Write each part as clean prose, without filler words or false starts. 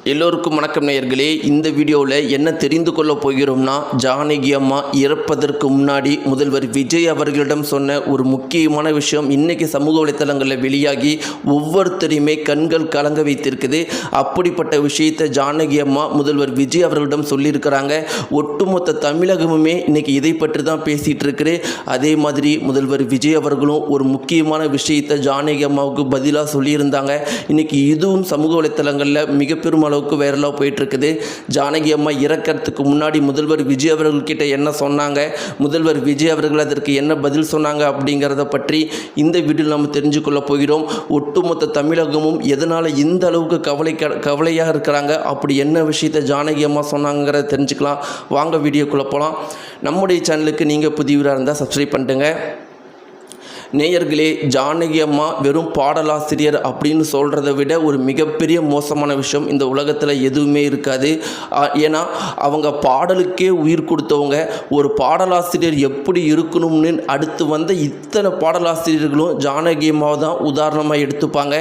எல்லோருக்கும் வணக்கம் நேயர்களே. இந்த வீடியோவில் என்ன தெரிந்து கொள்ள போகிறோம்னா, ஜானகி அம்மா இறப்பதற்கு முன்னாடி முதல்வர் விஜய் அவர்களிடம் சொன்ன ஒரு முக்கியமான விஷயம் இன்றைக்கி சமூக வலைத்தளங்களில் வெளியாகி ஒவ்வொருத்தரையுமே கண்கள் கலங்க வைத்திருக்குது. அப்படிப்பட்ட விஷயத்தை ஜானகி அம்மா முதல்வர் விஜய் அவர்களிடம் சொல்லியிருக்கிறாங்க. ஒட்டுமொத்த தமிழகமுமே இன்றைக்கி இதை பற்றி தான் பேசிகிட்டு இருக்குது. அதே மாதிரி முதல்வர் விஜய் அவர்களும் ஒரு முக்கியமான விஷயத்தை ஜானகி அம்மாவுக்கு பதிலாக சொல்லியிருந்தாங்க. இன்றைக்கி இதுவும் சமூக வலைத்தளங்களில் மிக பெரும் அளவுக்கு வைரலாக போயிட்டு இருக்குது. ஜானகி அம்மா இறக்கிறதுக்கு முன்னாடி முதல்வர் விஜய் அவர்கள்கிட்ட என்ன சொன்னாங்க, முதல்வர் விஜய் அவர்கள் அதற்கு என்ன பதில் சொன்னாங்க அப்படிங்கிறத பற்றி இந்த வீடியோவில் நம்ம தெரிஞ்சு கொள்ள போகிறோம். ஒட்டுமொத்த தமிழகமும் எதனால் இந்த அளவுக்கு கவலையாக இருக்கிறாங்க, அப்படி என்ன விஷயத்தை ஜானகி அம்மா சொன்னாங்கிறத தெரிஞ்சுக்கலாம். வாங்க வீடியோக்குள்ளே போகலாம். நம்முடைய சேனலுக்கு நீங்கள் புதியவராக இருந்தால் சப்ஸ்கிரைப் பண்ணிட்டுங்க. நேயர்களே, ஜானகி அம்மா வெறும் பாடலாசிரியர் அப்படின்னு சொல்கிறத விட ஒரு மிகப்பெரிய மோசமான விஷயம் இந்த உலகத்தில் எதுவுமே இருக்காது. ஏன்னா அவங்க பாடலுக்கே உயிர் கொடுத்தவங்க. ஒரு பாடலாசிரியர் எப்படி இருக்கணும்னு அடுத்து வந்த இத்தனை பாடலாசிரியர்களும் ஜானகி அம்மாவை தான் உதாரணமாக எடுத்துப்பாங்க.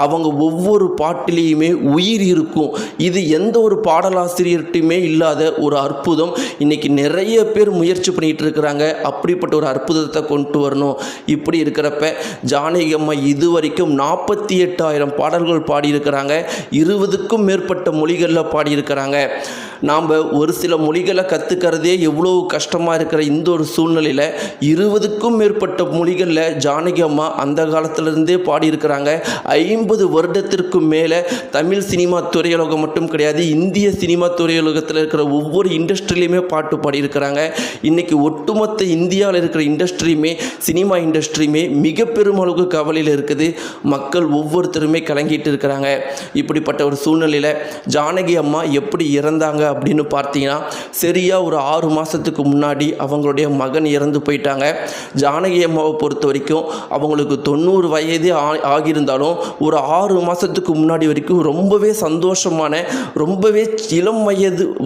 அவங்க ஒவ்வொரு பாட்டிலையுமே உயிர் இருக்கும். இது எந்த ஒரு பாடலாசிரியர்கிட்டையுமே இல்லாத ஒரு அற்புதம். இன்றைக்கி நிறைய பேர் முயற்சி பண்ணிகிட்டு இருக்கிறாங்க. அப்படிப்பட்ட ஒரு அற்புதத்தை கொண்டு வரணும். இப்படி இருக்கிறப்ப ஜானகி அம்மா இதுவரைக்கும் 48,000 பாடல்கள் பாடியிருக்கிறாங்க. 20க்கும் மேற்பட்ட மொழிகளில் பாடியிருக்கிறாங்க. நாம் ஒரு சில மொழிகளை கற்றுக்கிறதே எவ்வளோ கஷ்டமாக இருக்கிற இந்த ஒரு சூழ்நிலையில் 20க்கும் மேற்பட்ட மொழிகளில் ஜானகி அம்மா அந்த காலத்திலிருந்தே பாடியிருக்கிறாங்க. 50 வருடத்திற்கு மேலே தமிழ் சினிமா துறையுலகம் மட்டும் கிடையாது, இந்திய சினிமா துறையுலகத்தில் இருக்கிற ஒவ்வொரு இண்டஸ்ட்ரியிலையுமே பாட்டு பாடியிருக்கிறாங்க. இன்றைக்கி ஒட்டுமொத்த இந்தியாவில் இருக்கிற இண்டஸ்ட்ரியுமே, சினிமா இண்டஸ்ட்ரியுமே மிக பெருமளவுக்கு கவலையில் இருக்குது. மக்கள் ஒவ்வொருத்தருமே கலங்கிட்டு இருக்கிறாங்க. இப்படிப்பட்ட ஒரு சூழ்நிலையில் ஜானகி அம்மா எப்படி இறந்தாங்க அப்படின்னு பார்த்தீங்கன்னா, சரியாக ஒரு 6 மாதத்துக்கு முன்னாடி அவங்களுடைய மகன் இறந்து போயிட்டாங்க. ஜானகி அம்மாவை பொறுத்த வரைக்கும் அவங்களுக்கு 90 வயதே ஆகியிருந்தாலும் ஒரு 6 மாதத்துக்கு முன்னாடி வரைக்கும் ரொம்பவே சந்தோஷமான, ரொம்பவே இளம்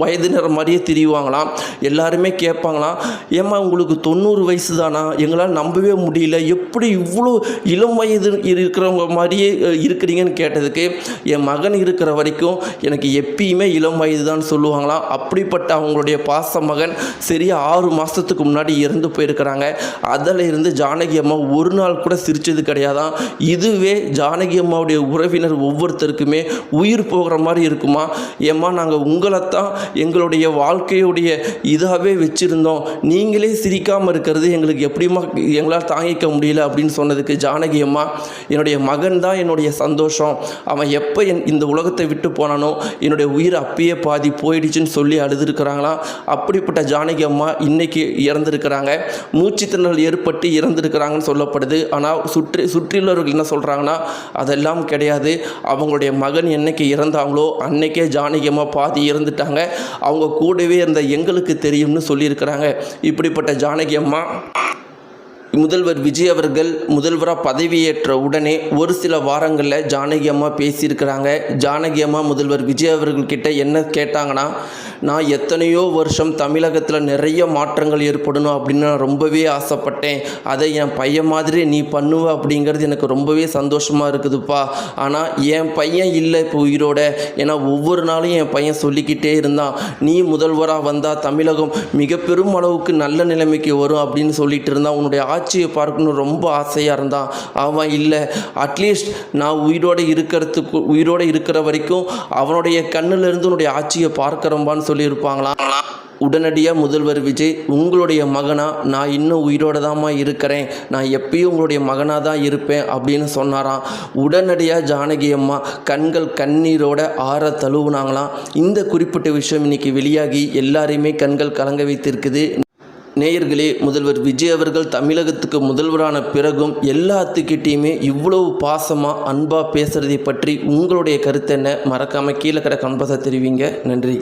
வயதினர் மாதிரியே தெரிவாங்களாம். எல்லாருமே கேட்பாங்களாம், ஏம்மா உங்களுக்கு 90 வயசு தானா, எங்களால் நம்பவே முடியல, எப்படி இவ்வளோ இளம் வயது இருக்கிறவங்க மாதிரியே இருக்கிறீங்கன்னு கேட்டதுக்கு, என் மகன் இருக்கிற வரைக்கும் எனக்கு எப்பயுமே இளம் வயது தான் சொல்லுவாங்களாம். அப்படிப்பட்ட அவங்களுடைய பாச மகன் சரியாக 6 மாதத்துக்கு முன்னாடி இறந்து போயிருக்கிறாங்க. அதில் இருந்து ஜானகி அம்மா ஒரு நாள் கூட சிரித்தது கிடையாதான். இதுவே ஜானகி அம்மாவுடைய உறவினர் ஒவ்வொருத்தருக்குமே உயிர் போகிற மாதிரி இருக்குமா. ஏம்மா, நாங்கள் உங்களைத்தான் எங்களுடைய வாழ்க்கையுடைய இதாகவே வச்சுருந்தோம், நீங்களே சிரிக்காமல் இருக்கிறது எங்களுக்கு எப்படிமா எங்களால் தாங்கிக்க முடியல அப்படின்னு சொன்னதுக்கு ஜானகி அம்மா, என்னுடைய மகன் தான் என்னுடைய சந்தோஷம், அவன் எப்போ இந்த உலகத்தை விட்டு போனானோ என்னுடைய உயிர் அப்பயே பாதி போயிடுச்சுன்னு சொல்லி அழுதுருக்கிறாங்களாம். அப்படிப்பட்ட ஜானகி அம்மா இன்னைக்கு இறந்துருக்கிறாங்க. மூச்சு திணறல் ஏற்பட்டு இறந்துருக்கிறாங்கன்னு சொல்லப்படுது. ஆனால் சுற்றியுள்ளவர்கள் என்ன சொல்கிறாங்கன்னா, அதெல்லாம் கிடையாது, அவங்களுடைய மகன் என்னைக்கு இறந்தாங்களோ அன்னைக்கே ஜானகி அம்மா பாதி இறந்துட்டாங்க, அவங்க கூடவே இருந்த எங்களுக்கு தெரியும்னு சொல்லியிருக்கிறாங்க. இப்படிப்பட்ட ஜானகி அம்மா முதல்வர் விஜய் அவர்கள் முதல்வராக பதவியேற்ற உடனே ஒரு சில வாரங்களில் ஜானகி அம்மா பேசியிருக்கிறாங்க. ஜானகி அம்மா முதல்வர் விஜய் அவர்கள்கிட்ட என்ன கேட்டாங்கன்னா, நான் எத்தனையோ வருஷம் தமிழகத்தில் நிறைய மாற்றங்கள் ஏற்படணும் அப்படின்னு நான் ரொம்பவே ஆசைப்பட்டேன், அதை என் பையன் மாதிரி நீ பண்ணுவ அப்படிங்கிறது எனக்கு ரொம்பவே சந்தோஷமாக இருக்குதுப்பா. ஆனால் என் பையன் இல்லை இப்போ உயிரோட, ஏன்னா ஒவ்வொரு நாளும் என் பையன் சொல்லிக்கிட்டே இருந்தான், நீ முதல்வராக வந்தால் தமிழகம் மிக பெரும் அளவுக்கு நல்ல நிலைமைக்கு வரும் அப்படின்னு சொல்லிட்டு இருந்தான், உன்னுடைய ஆட்சியை பார்க்கணும் ரொம்ப ஆசையாக இருந்தான். அவன் இல்லை, அட்லீஸ்ட் நான் உயிரோடு இருக்கிற வரைக்கும் அவனுடைய கண்ணிலிருந்து உன்னுடைய ஆட்சியை பார்க்குறம்பான்னு சொல்லியிருப்பாங்களாம். உடனடியாக முதல்வர் விஜய், உங்களுடைய மகனா நான் இன்னும் உயிரோடு தான்மா இருக்கிறேன், நான் எப்பயும் உங்களுடைய மகனாக தான் இருப்பேன் அப்படின்னு சொன்னாராம். உடனடியாக ஜானகி அம்மா கண்கள் கண்ணீரோட ஆற தழுவுனாங்களாம். இந்த குறிப்பிட்ட விஷயம் இன்னைக்கு வெளியாகி எல்லாரையுமே கண்கள் கலங்க வைத்திருக்குது. நேயர்களே, முதல்வர் விஜய் அவர்கள் தமிழகத்துக்கு முதல்வரான பிறகும் எல்லாத்துக்கிட்டேயுமே இவ்வளவு பாசமாக அன்பாக பேசுகிறதை பற்றி உங்களுடைய கருத்து என்ன? மறக்காமல் கீழே கிடக்க கம்பஸாக தெரிவிங்க. நன்றி.